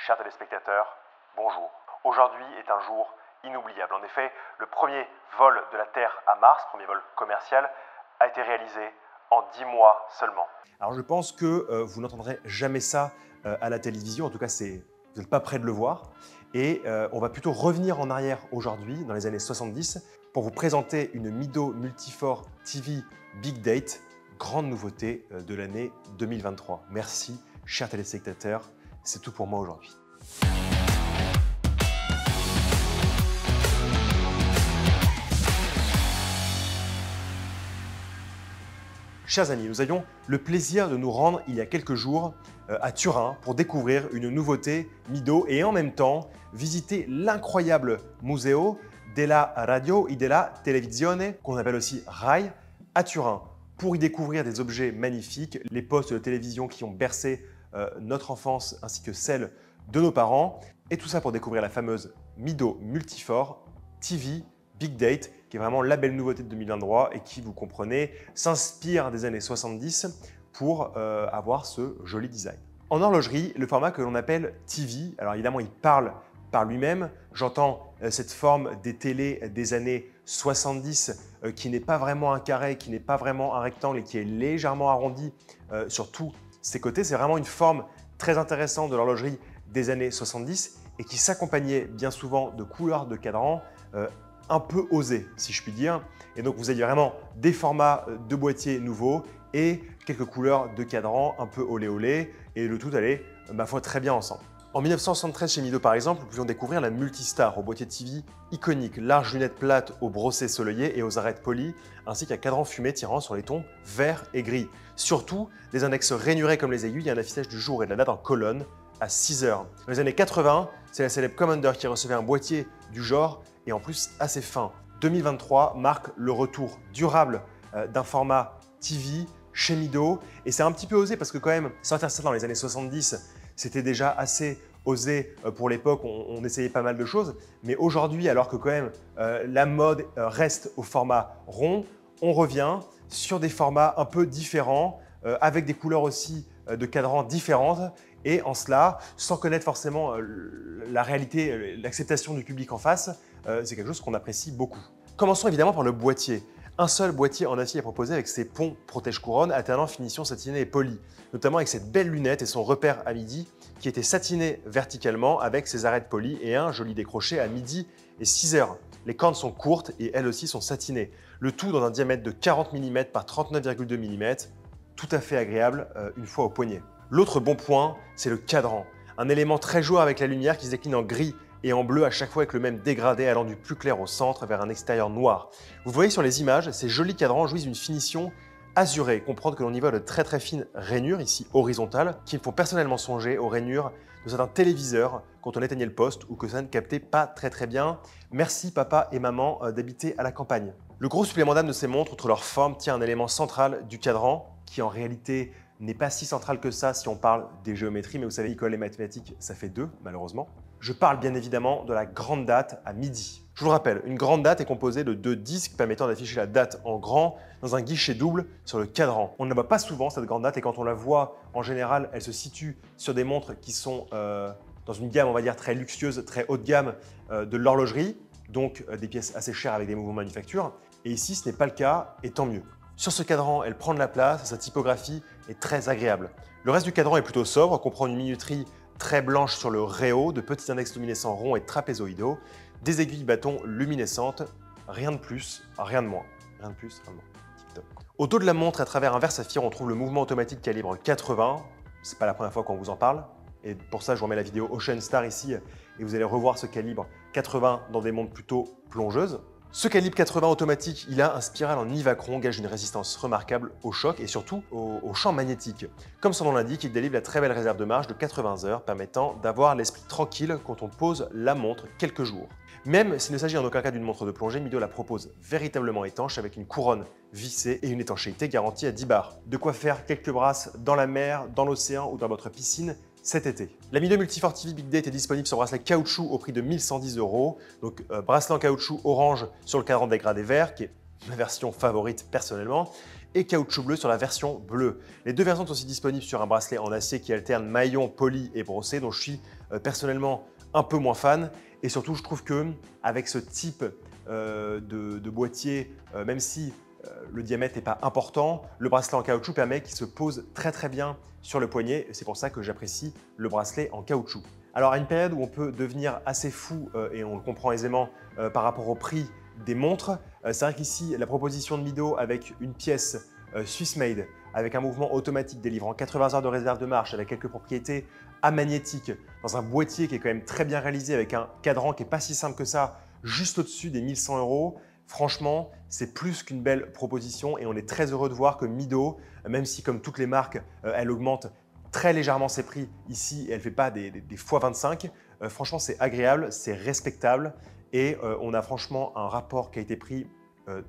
Chers téléspectateurs, bonjour. Aujourd'hui est un jour inoubliable. En effet, le premier vol de la Terre à Mars, premier vol commercial, a été réalisé en 10 mois seulement. Alors je pense que vous n'entendrez jamais ça à la télévision, en tout cas vous n'êtes pas près de le voir. Et on va plutôt revenir en arrière aujourd'hui, dans les années 70, pour vous présenter une Mido Multifor TV Big Date, grande nouveauté de l'année 2023. Merci, chers téléspectateurs, c'est tout pour moi aujourd'hui. Chers amis, nous avions le plaisir de nous rendre il y a quelques jours à Turin pour découvrir une nouveauté Mido et en même temps visiter l'incroyable Museo della Radio e della Televisione, qu'on appelle aussi RAI, à Turin, pour y découvrir des objets magnifiques, les postes de télévision qui ont bercé notre enfance ainsi que celle de nos parents, et tout ça pour découvrir la fameuse Mido Multifor TV Big Date, qui est vraiment la belle nouveauté de 2023 et qui, vous comprenez, s'inspire des années 70 pour avoir ce joli design. En horlogerie, le format que l'on appelle TV, alors évidemment il parle par lui-même, j'entends cette forme des télés des années 70 qui n'est pas vraiment un carré, qui n'est pas vraiment un rectangle et qui est légèrement arrondi sur tous ses côtés. C'est vraiment une forme très intéressante de l'horlogerie des années 70 et qui s'accompagnait bien souvent de couleurs de cadran un peu osées, si je puis dire. Et donc vous aviez vraiment des formats de boîtiers nouveaux et quelques couleurs de cadran un peu olé olé, et le tout allait, ma foi, très bien ensemble. En 1973, chez Mido par exemple, nous pouvions découvrir la Multistar au boîtier TV iconique, large lunette plate aux brossets soleillés et aux arêtes polies, ainsi qu'un cadran fumé tirant sur les tons vert et gris. Surtout, des indexes rainurés comme les aiguilles et un affichage du jour et de la date en colonne à 6 heures. Dans les années 80, c'est la célèbre Commander qui recevait un boîtier du genre et en plus assez fin. 2023 marque le retour durable d'un format TV chez Mido, et c'est un petit peu osé parce que quand même, sortir ça dans les années 70, c'était déjà assez osé pour l'époque, on essayait pas mal de choses, mais aujourd'hui, alors que quand même la mode reste au format rond, on revient sur des formats un peu différents, avec des couleurs aussi de cadrans différentes, et en cela, sans connaître forcément la réalité, l'acceptation du public en face, c'est quelque chose qu'on apprécie beaucoup. Commençons évidemment par le boîtier. Un seul boîtier en acier est proposé avec ses ponts protège-couronne alternant finition satinée et polie, notamment avec cette belle lunette et son repère à midi qui était satiné verticalement avec ses arêtes polies et un joli décroché à midi et 6 heures. Les cornes sont courtes et elles aussi sont satinées, le tout dans un diamètre de 40 mm par 39,2 mm, tout à fait agréable une fois au poignet. L'autre bon point, c'est le cadran, un élément très joueur avec la lumière qui se décline en gris et en bleu à chaque fois avec le même dégradé allant du plus clair au centre vers un extérieur noir. Vous voyez sur les images, ces jolis cadrans jouissent d'une finition azurée. Comprendre que l'on y voit de très fines rainures, ici horizontales, qui me font personnellement songer aux rainures de certains téléviseurs quand on éteignait le poste ou que ça ne captait pas très bien. Merci papa et maman d'habiter à la campagne. Le gros supplément d'âme de ces montres, outre leur forme, tient un élément central du cadran qui en réalité n'est pas si central que ça si on parle des géométries, mais vous savez, l'école et mathématiques, ça fait 2, malheureusement. Je parle bien évidemment de la grande date à midi. Je vous le rappelle, une grande date est composée de 2 disques permettant d'afficher la date en grand dans un guichet double sur le cadran. On ne la voit pas souvent cette grande date et quand on la voit, en général, elle se situe sur des montres qui sont dans une gamme, on va dire, très luxueuse, très haut de gamme de l'horlogerie, donc des pièces assez chères avec des mouvements manufacture. Et ici, ce n'est pas le cas et tant mieux. Sur ce cadran, elle prend de la place et sa typographie est très agréable. Le reste du cadran est plutôt sobre, comprend une minuterie très blanche sur le réo, de petits index luminescents ronds et trapézoïdaux, des aiguilles bâtons luminescentes, rien de plus, rien de moins. Rien de plus, rien de moins. TikTok. Au dos de la montre, à travers un verre saphir, on trouve le mouvement automatique calibre 80. C'est pas la première fois qu'on vous en parle. Et pour ça, je vous remets la vidéo Ocean Star ici et vous allez revoir ce calibre 80 dans des montres plutôt plongeuses. Ce calibre 80 automatique, il a un spiral en Ivacron, gage une résistance remarquable au choc et surtout au champ magnétique. Comme son nom l'indique, il délivre la très belle réserve de marge de 80 heures, permettant d'avoir l'esprit tranquille quand on pose la montre quelques jours. Même s'il ne s'agit en aucun cas d'une montre de plongée, Mido la propose véritablement étanche avec une couronne vissée et une étanchéité garantie à 10 bars. De quoi faire quelques brasses dans la mer, dans l'océan ou dans votre piscine cet été. La Mido Multifor TV Big Date est disponible sur bracelet caoutchouc au prix de 1110 €. Donc bracelet en caoutchouc orange sur le cadran dégradé vert, qui est ma version favorite personnellement, et caoutchouc bleu sur la version bleue. Les deux versions sont aussi disponibles sur un bracelet en acier qui alterne maillon, poli et brossé, dont je suis personnellement un peu moins fan. Et surtout, je trouve que avec ce type de boîtier, même si le diamètre n'est pas important, le bracelet en caoutchouc permet qu'il se pose très très bien sur le poignet. C'est pour ça que j'apprécie le bracelet en caoutchouc. Alors à une période où on peut devenir assez fou, et on le comprend aisément par rapport au prix des montres, c'est vrai qu'ici la proposition de Mido avec une pièce Swiss made, avec un mouvement automatique délivrant 80 heures de réserve de marche, avec quelques propriétés amagnétiques, dans un boîtier qui est quand même très bien réalisé, avec un cadran qui n'est pas si simple que ça, juste au-dessus des 1100 euros. Franchement, c'est plus qu'une belle proposition et on est très heureux de voir que Mido, même si comme toutes les marques, elle augmente très légèrement ses prix ici et elle ne fait pas des x25, franchement c'est agréable, c'est respectable et on a franchement un rapport qualité-prix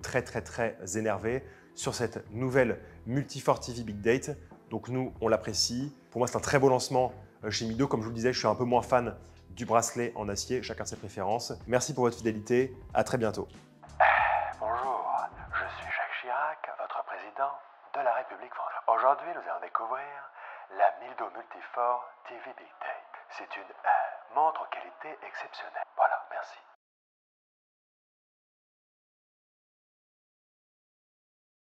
très énervé sur cette nouvelle Multifor TV Big Date. Donc nous, on l'apprécie. Pour moi, c'est un très beau lancement chez Mido. Comme je vous le disais, je suis un peu moins fan du bracelet en acier, chacun ses préférences. Merci pour votre fidélité, à très bientôt. Bonjour, je suis Jacques Chirac, votre président de la République française. Aujourd'hui, nous allons découvrir la Mildo Multifor TV Big Date. C'est une montre qualité exceptionnelle. Voilà, merci.